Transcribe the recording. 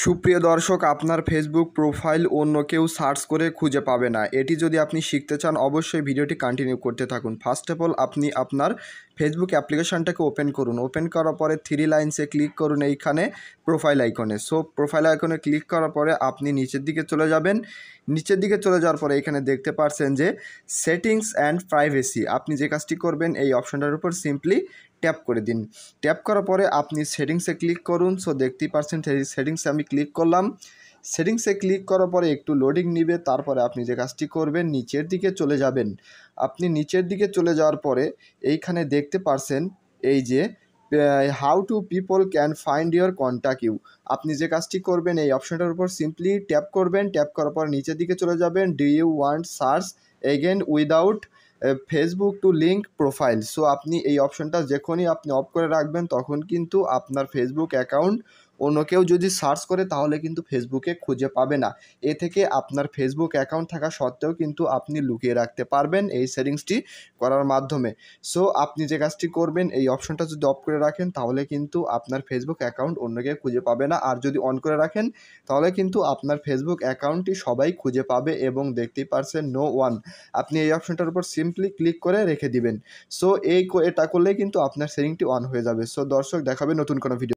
সুপ্রিয় দর্শক, আপনার ফেসবুক প্রোফাইল অন্য কেউ সার্চ করে খুঁজে পাবে না। এটি যদি আপনি শিখতে চান অবশ্যই ভিডিওটি কন্টিনিউ করতে থাকুন। ফার্স্ট অফ অল আপনি আপনার ফেসবুক অ্যাপ্লিকেশনটাকে ওপেন করুন। ওপেন করার পরে থ্রি লাইনসে ক্লিক করুন এইখানে প্রোফাইল আইকনে। সো প্রোফাইল আইকনে ক্লিক করার পরে আপনি নিচের দিকে চলে যাবেন। নিচের দিকে চলে যাওয়ার পরে এখানে দেখতে পাচ্ছেন যে সেটিংস অ্যান্ড প্রাইভেসি। আপনি যে কাজটি করবেন এই অপশনটার উপর সিম্পলি ট্যাপ করে দিন। ট্যাপ করার পরে আপনি সেটিংসে ক্লিক করুন। সো দেখতেই পাচ্ছেন সেটিংসে আমি ক্লিক করলাম। সেটিংসে ক্লিক করার পরে একটু লোডিং নিবে, তারপরে আপনি যে কাজটি করবেন নিচের দিকে চলে যাবেন। আপনি নিচের দিকে চলে যাওয়ার পরে এইখানে দেখতে পাচ্ছেন এই যে how to people can find your contact you. আপনি যে কাজটি করবেন এই অপশনটার উপর সিম্পলি ট্যাপ করবেন। ট্যাপ করার পর নিচের দিকে চলে যাবেন। Do you want search again without Facebook to link profile. So আপনি এই অপশনটা যখনই আপনি অফ করে রাখবেন তখন কিন্তু আপনার ফেসবুক অ্যাকাউন্ট অন্য কেউ যদি সার্চ করে তাহলে কিন্তু ফেসবুকে খুঁজে পাবে না। এ থেকে আপনার ফেসবুক অ্যাকাউন্ট থাকা সত্ত্বেও কিন্তু আপনি লুকিয়ে রাখতে পারবেন এই সেটিংসটি করার মাধ্যমে। সো আপনি যে কাজটি করবেন এই অপশনটা যদি অফ করে রাখেন তাহলে কিন্তু আপনার ফেসবুক অ্যাকাউন্ট অন্য কেউ খুঁজে পাবে না। আর যদি অন করে রাখেন তাহলে কিন্তু আপনার ফেসবুক অ্যাকাউন্টটি সবাই খুঁজে পাবে এবং দেখতেই পারছেন নো ওয়ান। আপনি এই অপশনটার উপর সিম্পলি ক্লিক করে রেখে দিবেন। সো এটা করলে কিন্তু আপনার সেটিংটি অন হয়ে যাবে। সো দর্শক, দেখাবে নতুন কোনো ভিডিও।